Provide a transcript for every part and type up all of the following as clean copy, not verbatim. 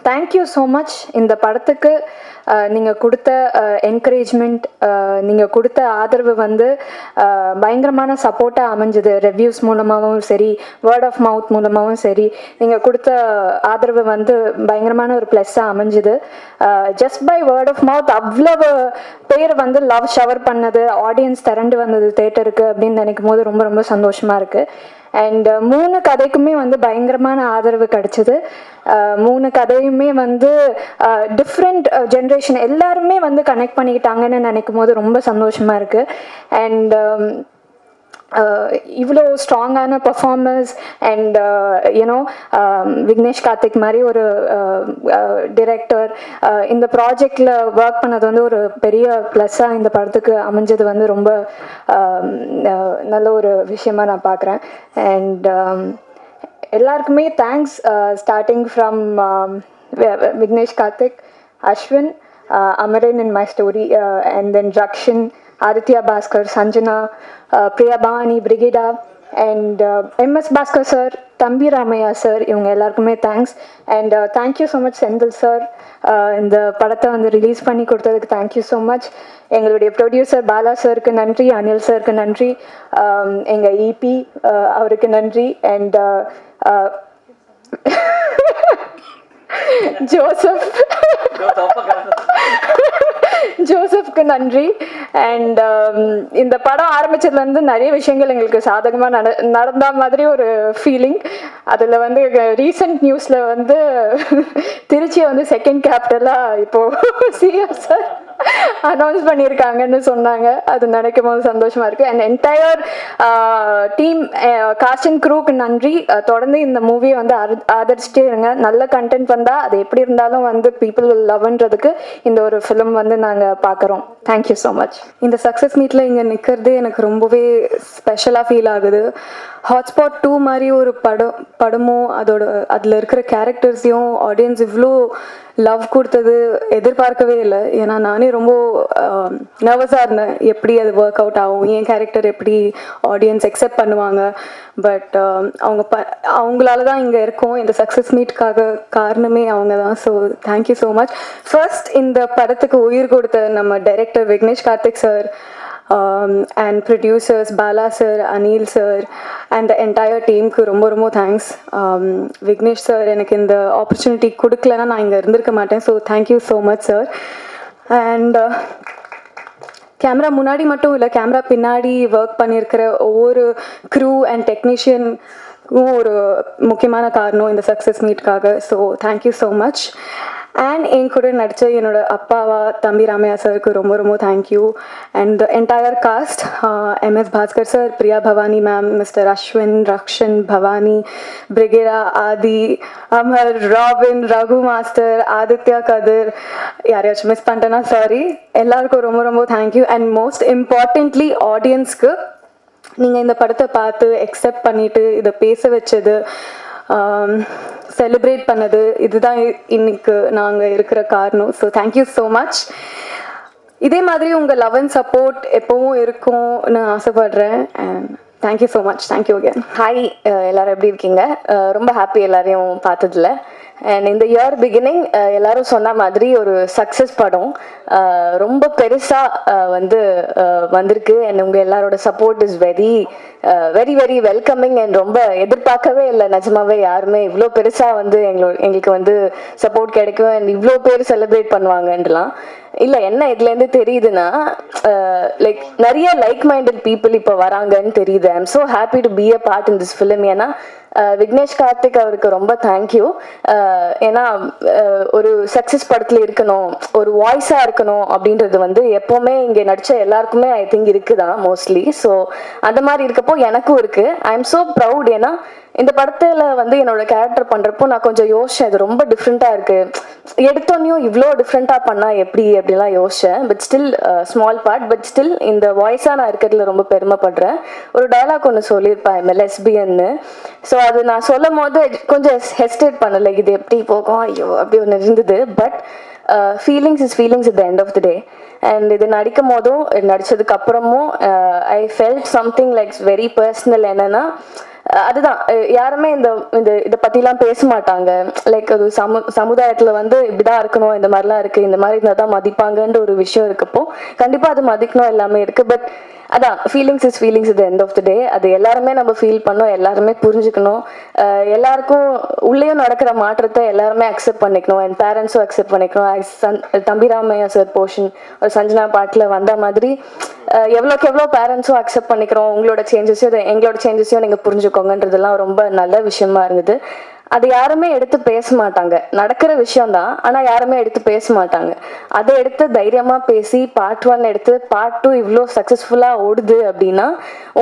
Thank you so much. இந்த படத்துக்கு நீங்கள் கொடுத்த என்கரேஜ்மெண்ட், நீங்கள் கொடுத்த ஆதரவு வந்து பயங்கரமான சப்போர்ட்டாக அமைஞ்சது. ரிவ்யூஸ் மூலமாகவும் சரி, வேர்ட் ஆஃப் மவுத் மூலமாகவும் சரி, நீங்கள் கொடுத்த ஆதரவு வந்து பயங்கரமான ஒரு ப்ளஸ்ஸாக அமைஞ்சுது. Just by word of mouth அவ்வளவு பேர் வந்து லவ் ஷவர் பண்ணது, ஆடியன்ஸ் திரண்டு வந்தது தேட்டருக்கு அப்படின்னு நினைக்கும் போது ரொம்ப ரொம்ப சந்தோஷமாக இருக்குது. அண்ட் 3 கதைக்குமே வந்து பயங்கரமான ஆதரவு கிடைச்சிது. 3 கதையுமே வந்து டிஃப்ரெண்ட் ஜென்ரேஷன் எல்லாருமே வந்து கனெக்ட் பண்ணிக்கிட்டாங்கன்னு நினைக்கும் போது ரொம்ப சந்தோஷமாக இருக்குது. அண்ட் இவ்வளோ ஸ்ட்ராங்கான performance and you know Vignesh Karthik மாதிரி ஒரு டிரெக்டர் இந்த ப்ராஜெக்டில் ஒர்க் பண்ணது வந்து ஒரு பெரிய ப்ளஸ்ஸாக இந்த படத்துக்கு அமைஞ்சது வந்து ரொம்ப நல்ல ஒரு விஷயமாக நான் பார்க்குறேன். அண்ட் எல்லாருக்குமே thanks, starting from Vignesh Karthik, Ashwin, Amaran in my story, and then Rakshan, Aditya Bhaskar, Sanjana, Priya Bhavani, Brigida, and MS Bhaskar sir, Thambi Ramaya sir, இவங்க எல்லாருக்குமே thanks. And thank you so much Senthil sir, இந்த படத்தை வந்து ரிலீஸ் பண்ணி கொடுத்ததுக்கு thank you so much. எங்களுடைய producer Bala சருக்கு நன்றி, அனில் சருக்கு நன்றி, எங்கள் இபி அவருக்கு நன்றி, அண்ட் ஜோசப்க்கு நன்றி. அண்ட் இந்த படம் ஆரம்பிச்சதுலேருந்து நிறைய விஷயங்கள் எங்களுக்கு சாதகமாக நடந்த மாதிரி ஒரு ஃபீலிங். அதில் வந்து ரீசெண்ட் நியூஸில் வந்து திருச்சியை வந்து செகண்ட் கேபிட்டலாக இப்போது சிஎம் சார் அனௌன்ஸ் பண்ணியிருக்காங்கன்னு சொன்னாங்க. அது நினைக்கும் போது சந்தோஷமாக இருக்குது. And entire team, cast and க்ரூக்கு நன்றி. தொடர்ந்து இந்த மூவியை வந்து ஆதரிச்சிட்டே இருங்க. நல்ல கண்டென்ட் வந்தால் அது எப்படி இருந்தாலும் வந்து பீப்புள் வில் லவ்ன்றதுக்கு இந்த ஒரு ஃபிலிம் வந்து நாங்கள் பார்க்குறோம். Thank you so much. இந்த சக்ஸஸ் மீட்டில் இங்கே நிற்கிறதே எனக்கு ரொம்பவே ஸ்பெஷலாக ஃபீல் ஆகுது. ஹாட்ஸ்பாட் 2 மாதிரி ஒரு படமும் அதில் இருக்கிற கேரக்டர்ஸையும் ஆடியன்ஸ் இவ்வளோ லவ் கொடுத்தது எதிர்பார்க்கவே இல்லை. ஏன்னா நானே ரொம்ப நர்வஸாக இருந்தேன், எப்படி அது ஒர்க் அவுட் ஆகும், என் கேரக்டர் எப்படி ஆடியன்ஸ் அக்செப்ட் பண்ணுவாங்க. பட் அவங்களால தான் இங்கே இருக்கோம். இந்த சக்ஸஸ் மீட்காக காரணமே அவங்க தான். So thank you so much. First இந்த படத்துக்கு உயிர் கொடுத்த நம்ம director Vignesh Karthik sir, and producers Bala sir, Anil sir, and the entire team க்கு ரொம்ப ரொம்ப தேங்க்ஸ். விக்னேஷ் சார் எனக்கு இந்த ஆப்பர்ச்சுனிட்டி கொடுக்கலன்னா நான் இங்கே இருந்திருக்க மாட்டேன். So thank you so much sir. And camera முன்னாடி மட்டும் இல்லை, கேமரா பின்னாடி ஒர்க் பண்ணியிருக்கிற ஒவ்வொரு க்ரூ அண்ட் டெக்னீஷியனுக்கும் ஒரு முக்கியமான காரணம் இந்த சக்ஸஸ் மீட்காக. So thank you so much. And என் கூட நடித்த என்னோட அப்பாவா தம்பி ராமையா சருக்கு ரொம்ப ரொம்ப thank you. And the entire cast, MS Bhaskar sir, Priya Bhavani ma'am, mister Ashwin, Rakshan, Bhavani, Brigida, Aadhi, Amar, Robin, Raghu master, Aditya, Kathir, யாரையாச்சும் மிஸ் பண்ணிட்டேன்னா சாரி. எல்லாருக்கும் ரொம்ப ரொம்ப தேங்க்யூ. அண்ட் மோஸ்ட் இம்பார்ட்டன்ட்லி ஆடியன்ஸ்க்கு நீங்கள் இந்த படத்தை பார்த்து அக்செப்ட் பண்ணிவிட்டு இதை பேச வச்சது, செலிப்ரேட் பண்ணது, இதுதான் இன்னைக்கு நாங்கள் இருக்கிற காரணம். So thank you so much. இதே மாதிரி உங்கள் லவ் அண்ட் சப்போர்ட் எப்பவும் இருக்கும்னு ஆசைப்படுறேன். And thank you so much. Thank you again. Hi, எல்லோரும் எப்படி இருக்கீங்க? ரொம்ப ஹாப்பி எல்லாரையும் பார்த்ததில்ல. அண்ட் இந்த இயர் பிகினிங் எல்லாரும் சொன்ன மாதிரி ஒரு சக்ஸஸ் படம் ரொம்ப பெருசாக வந்து வந்திருக்கு. அண்ட் உங்கள் எல்லாரோட support is very very very welcoming. And ரொம்ப எதிர்பார்க்கவே இல்லை நிஜமாவே யாருமே இவ்வளோ பெருசாக வந்து எங்களுக்கு வந்து சப்போர்ட் கிடைக்கும் அண்ட் இவ்வளோ பேர் செலிப்ரேட் பண்ணுவாங்கன்றலாம் இல்லை. என்ன இதுலேருந்து தெரியுதுன்னா லைக் நிறைய லைக் மைண்டட் பீப்புள் இப்போ வராங்கன்னு தெரியுது. ஐ am so happy to be a part in this film. ஏன்னா விக்னேஷ் கார்த்திக் அவருக்கு ரொம்ப தேங்க்யூ. ஏன்னா ஒரு சக்ஸஸ் படத்தில் இருக்கணும், ஒரு வாய்ஸாக இருக்கணும் அப்படின்றது வந்து எப்போவுமே இங்கே நடித்த எல்லாருக்குமே ஐ திங்க் இருக்குதான் மோஸ்ட்லி. ஸோ அந்த மாதிரி இருக்கப்போ எனக்கும் இருக்குது. ஐ எம் ஸோ ப்ரவுட். ஏன்னா இந்த படத்தில் வந்து என்னோட கேரக்டர் பண்ணுறப்போ நான் கொஞ்சம் யோசித்தேன், இது ரொம்ப டிஃப்ரெண்ட்டாக இருக்குது, எடுத்தோன்னையும் இவ்வளோ டிஃப்ரெண்ட்டாக பண்ணால் எப்படி அப்படிலாம் யோசித்தேன். But still small part, but still இந்த வாய்ஸாக நான் இருக்கிறதுல ரொம்ப பெருமைப்படுறேன். ஒரு டயலாக் ஒன்று சொல்லியிருப்பேன், எம்எல்எஸ்பின்னு. ஸோ அது நான் சொல்லும் போது கொஞ்சம் ஹெஸ்டேட் பண்ணலை, இது எப்படி போகும் ஐயோ அப்படி ஒன்று இருந்தது. But feelings is feelings at the end of the day. And இது நடிக்கும் போதும் நடித்ததுக்கு அப்புறமும் I felt something like very personal. என்னென்னா அதுதான் யாருமே இந்த இந்த இதை பற்றிலாம் பேச மாட்டாங்க. லைக் அது சமுதாயத்தில் வந்து இப்படிதான் இருக்கணும், இந்த மாதிரிலாம் இருக்குது, இந்த மாதிரி இருந்தால் தான் மதிப்பாங்கன்ற ஒரு விஷயம் இருக்கப்போ கண்டிப்பாக அது மதிக்கணும் எல்லாமே இருக்குது. பட் அதான் feelings is feelings at the end of the day. அது எல்லாருமே நம்ம ஃபீல் பண்ணோம், எல்லாருமே புரிஞ்சுக்கணும், எல்லாருக்கும் உள்ளேயும் நடக்கிற மாற்றத்தை எல்லாருமே அக்செப்ட் பண்ணிக்கணும், என் பேரண்ட்ஸும் அக்செப்ட் பண்ணிக்கணும். தம்பிராமையா சார் போர்ஷன் ஒரு சஞ்சனா பாட்டில் வந்த மாதிரி எவ்வளோக்கு எவ்வளோ பேரண்ட்ஸும் அக்செப்ட் பண்ணிக்கிறோம், உங்களோட சேஞ்சஸையும் எங்களோட சேஞ்சஸையும் நீங்கள் புரிஞ்சுக்கோங்கன்றதெல்லாம் ரொம்ப நல்ல விஷயமா இருந்தது. அது யாருமே எடுத்து பேச மாட்டாங்க, நடக்கிற விஷயம்தான், ஆனால் யாருமே எடுத்து பேச மாட்டாங்க. அதை எடுத்து தைரியமாக பேசி பார்ட் 1 எடுத்து பார்ட் 2 இவ்வளோ சக்ஸஸ்ஃபுல்லாக ஓடுது அப்படின்னா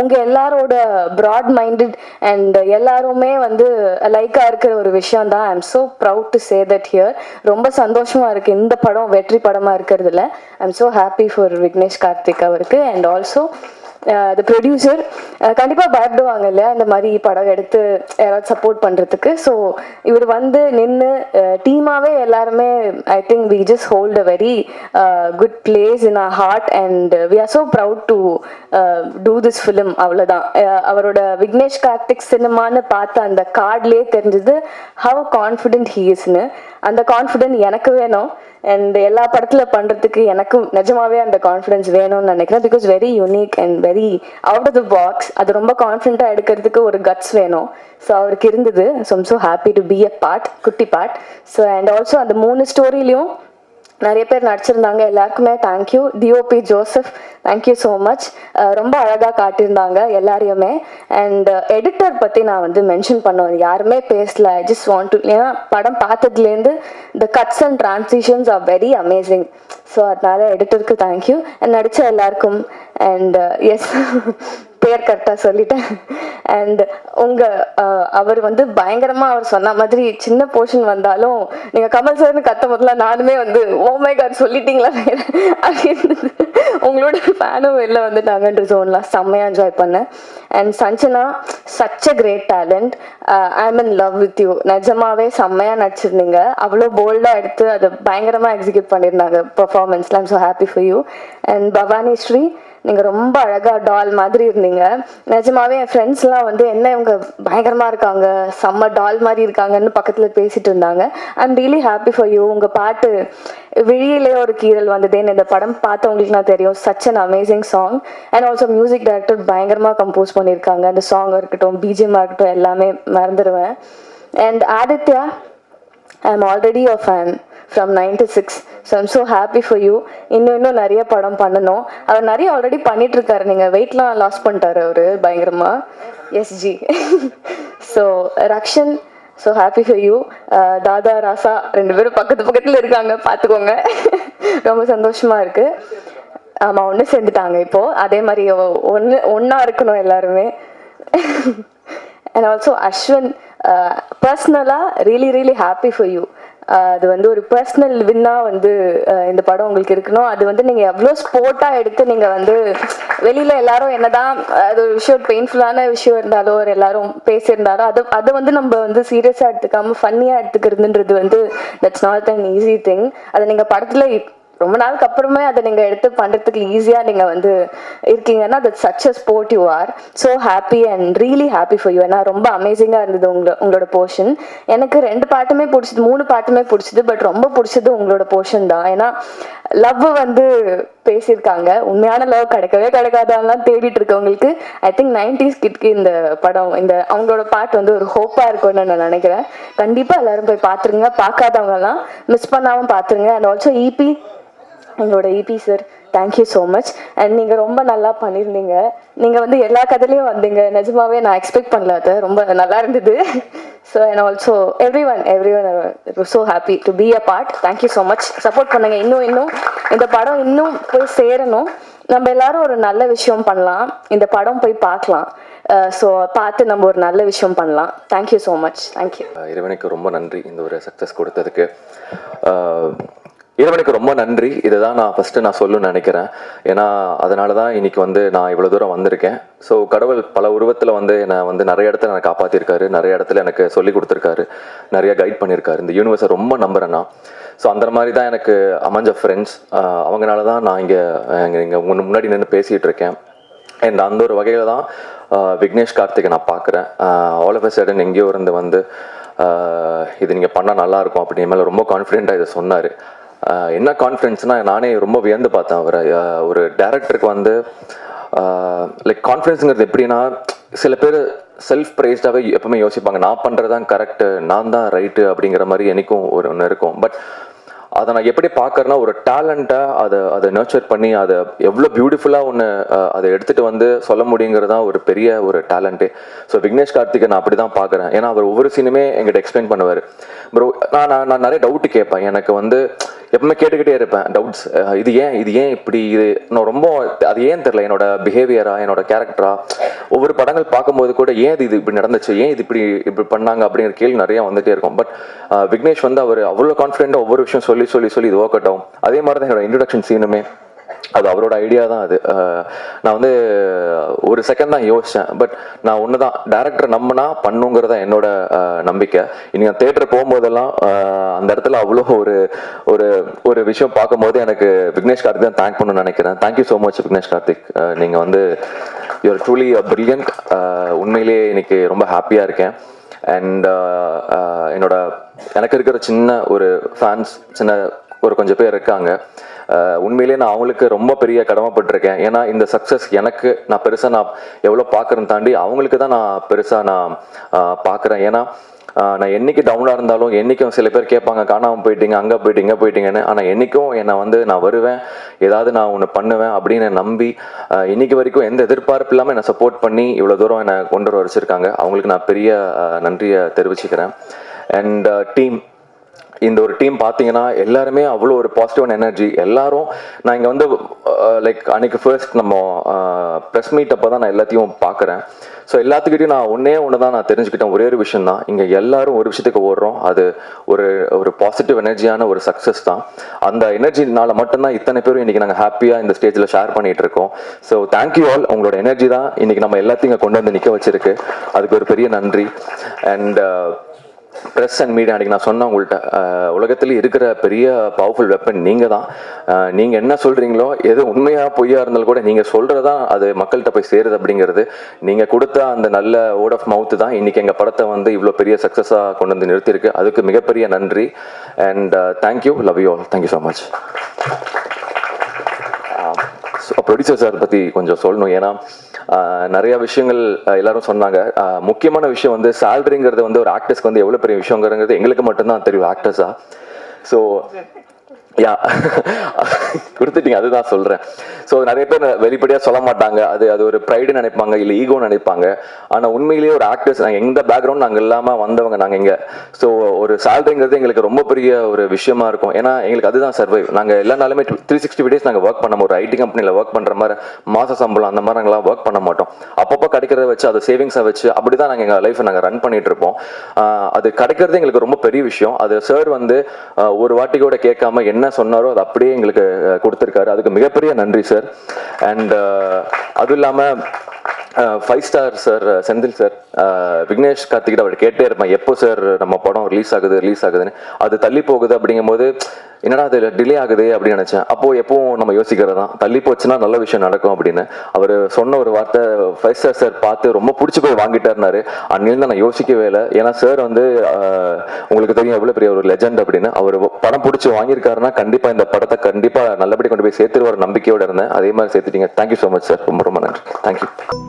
உங்கள் எல்லாரோட ப்ராட் மைண்டட் அண்ட் எல்லாருமே வந்து லைக்காக இருக்கிற ஒரு விஷயம் தான். I am so proud to say that here. ரொம்ப சந்தோஷமாக இருக்குது இந்த படம் வெற்றி படமாக இருக்கிறதுல. I am so happy for Vignesh Karthik அவருக்கு. அண்ட் ஆல்சோ த ப்ரொடியூசர் கண்டிப்பாக பயப்படுவாங்க இல்லையா இந்த மாதிரி படம் எடுத்து யாராவது சப்போர்ட் பண்ணுறதுக்கு. ஸோ இவர் வந்து நின்று டீமாகவே எல்லாருமே I think we just hold a very good place in our heart and we are so proud to do this film. அவ்வளோதான். அவரோட விக்னேஷ் கார்த்திக் சினிமான்னு பார்த்த அந்த கார்ட்லேயே தெரிஞ்சது ஹவ் கான்ஃபிடென்ட் ஹீ இஸ்னு. அந்த கான்ஃபிடென்ட் எனக்கு வேணும் அண்ட் எல்லா படத்தில் பண்ணுறதுக்கு எனக்கும் நிஜமாவே அந்த கான்ஃபிடென்ஸ் வேணும்னு நினைக்கிறேன். Because very unique and very out of the box. அது ரொம்ப கான்ஃபிடென்ட்டாக எடுக்கிறதுக்கு ஒரு கட்ஸ் வேணும். ஸோ அவருக்கு இருந்தது. So I'm so happy to be a part, குட்டி பார்ட். ஸோ அண்ட் ஆல்சோ அந்த 3 ஸ்டோரிலையும் நிறைய பேர் நடிச்சிருந்தாங்க. எல்லாருக்குமே thank you. DOP Joseph thank you so much. ரொம்ப அழகாக காட்டியிருந்தாங்க எல்லாரையுமே. அண்ட் எடிட்டர் பற்றி நான் வந்து மென்ஷன் பண்ணுவேன், யாருமே பேசல. ஐ ஜஸ்ட் வாண்ட் டு, ஏன்னா படம் பார்த்ததுலேருந்து the cuts and transitions are very amazing. So அதனால எடிட்டருக்கு தேங்க்யூ. அண்ட் நடித்த எல்லாருக்கும் அண்ட் எஸ் பேர் கரெக்டாக சொல்லிட்டேன். அண்ட் அவர் வந்து பயங்கரமாக அவர் சொன்ன மாதிரி சின்ன போர்ஷன் வந்தாலும் நீங்கள் கமல் சார்னு கத்த முதல்ல நானுமே வந்து ஓ மை காட் சொல்லிட்டீங்களா அப்படின்னு உங்களோட ஃபேனும் வெளில வந்துட்டாங்கன்ற ஜோன்லாம் செம்மையாக என்ஜாய் பண்ணேன். And Sanjana such a great talent. I am in love with you. நிஜமாவே செம்மையாக நடிச்சிருந்தீங்க. அவ்வளோ போல்டாக எடுத்து அதை பயங்கரமாக எக்ஸிக்யூட் பண்ணியிருந்தாங்க பெர்ஃபார்மன்ஸில். I'm so happy for you. And Bhavani Sri நீங்கள் ரொம்ப அழகாக டால் மாதிரி இருந்தீங்க. நிஜமாவே என் ஃப்ரெண்ட்ஸ்லாம் வந்து என்ன இவங்க பயங்கரமாக இருக்காங்க, செம்ம டால் மாதிரி இருக்காங்கன்னு பக்கத்தில் பேசிட்டு இருந்தாங்க. I am really happy for you. உங்கள் பாட்டு விழியிலே ஒரு கீரல் வந்ததேன்னு இந்த படம் பார்த்தவங்களுக்கு நான் தெரியும். Such an amazing song. And also music director பயங்கரமாக கம்போஸ் பண்ணியிருக்காங்க. அந்த சாங் இருக்கட்டும், பிஜிஎம்மாக இருக்கட்டும், எல்லாமே மறந்துடுவேன். And Aditya, I am already a fan from 96. So I'm so happy for you. இன்னும் நிறைய படம் பண்ணணும். அவர் நிறைய ஆல்ரெடி பண்ணிட்டு இருக்காரு. நீங்கள் வெயிட்லாம் லாஸ் பண்ணிட்டாரு அவர் பயங்கரமாக. எஸ்ஜி. So Rakshan, so happy for you. தாதா ராசா 2 பேரும் பக்கத்தில் இருக்காங்க, பார்த்துக்கோங்க. ரொம்ப சந்தோஷமாக இருக்குது. ஆமாம், ஒன்று சேர்ந்துட்டாங்க இப்போது. அதே மாதிரி ஒன்றா இருக்கணும் எல்லாருமே. அண்ட் ஆல்சோ அஸ்வின், பர்சனலாக ரியலி ஹாப்பி ஃபார் யூ. அது வந்து ஒரு பர்சனல் வின்னாக வந்து இந்த படம் உங்களுக்கு இருக்கணும். அது வந்து நீங்கள் எவ்வளோ ஸ்போர்ட்டாக எடுத்து நீங்கள் வந்து வெளியில் எல்லாரும் என்னதான் அது ஒரு விஷயம் பெயின்ஃபுல்லான விஷயம் இருந்தாலும் ஒரு எல்லாரும் பேசியிருந்தாலும் அதை வந்து நம்ம வந்து சீரியஸாக எடுத்துக்காமல் ஃபன்னியாக எடுத்துக்கிறதுன்றது வந்து that's not an easy thing. அதை நீங்கள் படத்தில் ரொம்ப நாளுக்கு அப்புறமே அதை நீங்கள் எடுத்து பண்ணுறதுக்கு ஈஸியாக நீங்கள் வந்து இருக்கீங்கன்னா that's such a sport you are. So happy and really happy for you. ஏன்னா ரொம்ப அமேசிங்காக இருந்தது உங்களோட போர்ஷன். எனக்கு 2 பாட்டுமே பிடிச்சது, 3 பாட்டுமே பிடிச்சது. பட் ரொம்ப பிடிச்சது உங்களோட போர்ஷன் தான். ஏன்னா லவ் வந்து பேசியிருக்காங்க. உண்மையான லவ் கிடைக்காதெல்லாம் தேடிட்டு இருக்கவங்களுக்கு ஐ திங்க் 90s கிட்க்கு இந்த படம், இந்த அவங்களோட பாட்டு வந்து ஒரு ஹோப்பாக இருக்கும்னு நான் நினைக்கிறேன். கண்டிப்பாக எல்லாரும் போய் பார்த்துருங்க. பார்க்காதவங்கலாம் மிஸ் பண்ணாமல் பார்த்துருங்க. அண்ட் ஆல்சோ இபி, எங்களோட EB sir thank you so much. And நீங்கள் ரொம்ப நல்லா பண்ணியிருந்தீங்க. நீங்கள் வந்து எல்லா கதையிலையும் வந்தீங்க. நிஜமாவே நான் எக்ஸ்பெக்ட் பண்ணல, அது ரொம்ப நல்லா இருந்தது. So and also every one so happy to be a part. Thank you so much. Support பண்ணுங்க. இன்னும் இந்த படம் இன்னும் போய் சேரணும். நம்ம எல்லாரும் ஒரு நல்ல விஷயம் பண்ணலாம். இந்த படம் போய் பார்க்கலாம். ஸோ பார்த்து நம்ம ஒரு நல்ல விஷயம் பண்ணலாம். Thank you so much. தேங்க்யூ. இறைவனுக்கு ரொம்ப நன்றி இந்த ஒரு சக்ஸஸ் கொடுத்ததுக்கு. இறைவனுக்கு ரொம்ப நன்றி. இதை தான் நான் ஃபஸ்ட்டு சொல்லணும்னு நினைக்கிறேன். ஏன்னா அதனால தான் இன்னைக்கு வந்து நான் இவ்வளோ தூரம் வந்திருக்கேன். ஸோ கடவுள் பல உருவத்தில் வந்து என்னை வந்து நிறைய இடத்துல எனக்கு காப்பாற்றிருக்காரு, நிறைய இடத்துல எனக்கு சொல்லி கொடுத்துருக்காரு, நிறைய கைட் பண்ணியிருக்காரு. இந்த யூனிவர்ஸை ரொம்ப நம்புகிறேன் நான். ஸோ அந்த மாதிரி தான் எனக்கு அமைஞ்ச ஃப்ரெண்ட்ஸ். அவங்களால தான் நான் இங்கே முன்னாடி நின்று பேசிகிட்டு இருக்கேன். அண்ட் அந்த ஒரு வகையில் தான் விக்னேஷ் கார்த்திகை நான் பார்க்குறேன். ஆல் ஆஃப் அ சடன் எங்கேயோ இருந்து வந்து இது நீங்கள் பண்ணால் நல்லாயிருக்கும் அப்படின்னு மேலே ரொம்ப கான்ஃபிடென்ட்டாக இதை சொன்னார். என்ன கான்ஃபிடென்ஸ்னால் நானே ரொம்ப வியந்து பார்த்தேன் அவரை. ஒரு டேரக்டருக்கு வந்து லைக் கான்ஃபிடென்ஸுங்கிறது எப்படின்னா, சில பேர் செல்ஃப் ப்ரைஸ்டாகவே எப்பவுமே யோசிப்பாங்க, நான் பண்ணுறது தான் கரெக்டு, நான் தான் ரைட்டு அப்படிங்கிற மாதிரி எனக்கும் ஒன்று இருக்கும். பட் அதை நான் எப்படி பார்க்குறேன்னா, ஒரு டேலண்ட்டாக அதை நர்ச்சர் பண்ணி அதை எவ்வளோ பியூட்டிஃபுல்லாக ஒன்று அதை எடுத்துகிட்டு வந்து சொல்ல முடியுங்கிறது தான் ஒரு பெரிய ஒரு டேலண்ட்டு. ஸோ விக்னேஷ் கார்த்திகை நான் அப்படி தான் பார்க்குறேன். ஏன்னா அவர் ஒவ்வொரு சீனுமே எங்கிட்ட எக்ஸ்பிளைன் பண்ணுவார். ப்ரோ நான் நிறைய டவுட்டு கேட்பேன். எனக்கு வந்து எப்பவுமே கேட்டுக்கிட்டே இருப்பேன் டவுட்ஸ். இது ஏன் இப்படி, இது நான் ரொம்ப அது ஏன் தெரில, என்னோட பிஹேவியரா, என்னோட கேரக்டரா, ஒவ்வொரு படங்கள் பார்க்கும்போது கூட ஏன் இது இப்படி நடந்துச்சு, ஏன் இது இப்படி பண்ணாங்க அப்படிங்கிற கேள்வி நிறைய வந்துட்டே இருக்கும். பட் விக்னேஷ் வந்து அவர் அவ்வளோ கான்ஃபிடென்ட்டாக ஒவ்வொரு விஷயம் சொல்லி இது ஒர்க் அவுட் ஆகும். அதே மாதிரி தான் என்னோட இன்ட்ரடக்ஷன் சீனுமே அது அவரோட ஐடியா தான். அது நான் வந்து ஒரு செகண்ட் தான் யோசித்தேன். பட் நான் ஒன்று தான், டேரக்டரை நம்பினா பண்ணுங்கிறதா என்னோட நம்பிக்கை. இனி நான் தேட்டர் போகும்போதெல்லாம் அந்த இடத்துல அவ்வளோ ஒரு விஷயம் பார்க்கும்போது எனக்கு விக்னேஷ் கார்த்திக் தான் தேங்க் பண்ணணும்னு நினைக்கிறேன். Thank you so much Vignesh Karthik. நீங்கள் வந்து யூஆர் ட்ரூலி பிரில்லியன்ட். உண்மையிலேயே இன்னைக்கு ரொம்ப ஹாப்பியாக இருக்கேன். அண்ட் எனக்கு இருக்கிற சின்ன ஒரு ஃபேன்ஸ், ஒரு கொஞ்சம் பேர் இருக்காங்க. உண்மையிலேயே நான் அவங்களுக்கு ரொம்ப பெரிய கடமைப்பட்டிருக்கேன். ஏன்னா இந்த சக்ஸஸ் எனக்கு நான் பெருசாக நான் எவ்வளோ பார்க்குறேன்னு தாண்டி அவங்களுக்கு தான் நான் பெருசாக நான் பார்க்குறேன். ஏன்னா நான் என்றைக்கு டவுனாக இருந்தாலும், என்றைக்கும் சில பேர் கேட்பாங்க காணாமல் போயிட்டீங்க, அங்கே போயிட்டீங்க இங்கே போயிட்டீங்கன்னு. ஆனால் என்றைக்கும் என்னை வந்து நான் வருவேன், ஏதாவது நான் ஒன்று பண்ணுவேன் அப்படின்னு நம்பி இன்னைக்கு வரைக்கும் எந்த எதிர்பார்ப்பு இல்லாமல் என்னை சப்போர்ட் பண்ணி இவ்வளோ தூரம் என்னை கொண்டு வர வச்சுருக்காங்க. அவங்களுக்கு நான் பெரிய நன்றியை தெரிவிச்சுக்கிறேன். அண்ட் இந்த ஒரு டீம் பார்த்தீங்கன்னா எல்லாருமே அவ்வளோ ஒரு பாசிட்டிவான எனர்ஜி. எல்லாரும் நான் இங்கே வந்து லைக் அன்னைக்கு ஃபர்ஸ்ட் நம்ம ப்ரெஸ் மீட் அப்போ தான் நான் எல்லாத்தையும் பார்க்குறேன். ஸோ எல்லாத்துக்கிட்டையும் நான் ஒன்று தான் நான் தெரிஞ்சுக்கிட்டேன். ஒரே ஒரு விஷயம் தான், இங்கே எல்லாரும் ஒரு விஷயத்துக்கு ஓடுறோம். அது ஒரு பாசிட்டிவ் எனர்ஜியான ஒரு சக்ஸஸ் தான். அந்த எனர்ஜினால மட்டும்தான் இத்தனை பேரும் இன்றைக்கி நாங்கள் ஹாப்பியாக இந்த ஸ்டேஜில் ஷேர் பண்ணிகிட்டு இருக்கோம். So thank you all. உங்களோட எனர்ஜி தான் இன்றைக்கி நம்ம எல்லாத்தையும் இங்கே கொண்டு வந்து நிற்க வச்சிருக்கு. அதுக்கு ஒரு பெரிய நன்றி. அண்ட் ப்ரெஸ் அண்ட் மீடியா, அன்றைக்கி நான் சொன்னேன் உங்கள்கிட்ட, உலகத்தில் இருக்கிற பெரிய பவர்ஃபுல் வெப்பன் நீங்கள் தான். நீங்கள் என்ன சொல்கிறீங்களோ, எது உண்மையாக பொய்யா இருந்தாலும் கூட நீங்கள் சொல்கிறது தான் அது மக்கள்கிட்ட போய் சேருது. அப்படிங்கிறது நீங்கள் கொடுத்த அந்த நல்ல வேர்ட் ஆஃப் மவுத்து தான் இன்றைக்கி எங்கள் படத்தை வந்து இவ்வளோ பெரிய சக்ஸஸாக கொண்டு வந்து நிறுத்தியிருக்கு. அதுக்கு மிகப்பெரிய நன்றி. And thank you, love you all. Thank you so much. Producer sir பற்றி கொஞ்சம் சொல்லணும். ஏன்னா நிறைய விஷயங்கள் எல்லாரும் சொன்னாங்க. முக்கியமான விஷயம் வந்து சேலரிங்கிறது வந்து ஒரு ஆக்டர்ஸ்க்கு வந்து எவ்வளோ பெரிய விஷயங்கிறது எங்களுக்கு மட்டும்தான் தெரியும் ஆக்டர்ஸா. ஸோ யா கொடுத்துட்டீங்க, அதுதான் சொல்கிறேன். ஸோ நிறைய பேர் வெளிப்படையாக சொல்ல மாட்டாங்க. அது ஒரு ப்ரைடு நினைப்பாங்க, இல்லை ஈகோ நினைப்பாங்க. ஆனால் உண்மையிலேயே ஒரு ஆக்டர்ஸ், நாங்கள் எந்த பேக்ரவுண்ட் நாங்கள் இல்லாமல் வந்தவங்க நாங்கள் இங்கே. ஸோ ஒரு சேலரிங்கிறது எங்களுக்கு ரொம்ப பெரிய ஒரு விஷயமா இருக்கும். ஏன்னா எங்களுக்கு அதுதான் சர்வைவ். நாங்கள் எல்லா நாளுமே 365 days நாங்கள் ஒர்க் பண்ண ஒரு ஐடி கம்பெனியில் ஒர்க் பண்ணுற மாதிரி மாத சம்பளம் அந்த மாதிரி நாங்களாம் ஒர்க் பண்ண மாட்டோம். அப்பப்போ கிடைக்கிறத வச்சு அதை சேவிங்ஸை வச்சு அப்படி தான் நாங்கள் எங்கள் லைஃப்பை நாங்கள் ரன் பண்ணிட்டு இருப்போம். அது கிடைக்கிறது எங்களுக்கு ரொம்ப பெரிய விஷயம். அது சார் வந்து ஒரு வாட்டி கூட கேட்காம என்ன சொன்னாரோ அது அப்படியே எங்களுக்கு கொடுத்துருக்காரு. அதுக்கு மிகப்பெரிய நன்றி சார். அண்ட் அதுவும் இல்லாமல் 5 star sir, Senthil sir, Vignesh கார்த்திகிட்ட அவர் கேட்டே இருப்பேன், எப்போ சார் நம்ம படம் ரிலீஸ் ஆகுதுன்னு. அது தள்ளி போகுது அப்படிங்கும்போது என்னடா அது டிலே ஆகுது அப்படின்னு நினச்சேன். அப்போது எப்பவும் நம்ம யோசிக்கிறது தான், தள்ளி போச்சுன்னா நல்ல விஷயம் நடக்கும் அப்படின்னு. அவர் சொன்ன ஒரு வார்த்தை 5 ஸ்டார் சார் பார்த்து ரொம்ப பிடிச்சி போய் வாங்கிட்டாருனாரு. அன்னிலிருந்து நான் யோசிக்கவே இல்லை. ஏன்னா சார் வந்து உங்களுக்கு தெரியும் எவ்வளோ பெரிய ஒரு லெஜண்ட் அப்படின்னு. அவர் படம் பிடிச்சி வாங்கியிருக்காருன்னா கண்டிப்பாக இந்த படத்தை கண்டிப்பாக நல்லபடி கொண்டு போய் சேர்த்துருவார் நம்பிக்கையோடு இருந்தேன். அதே மாதிரி சேர்த்துட்டீங்க. Thank you so much sir. ரொம்ப ரொம்ப நன்றி. தேங்க்யூ.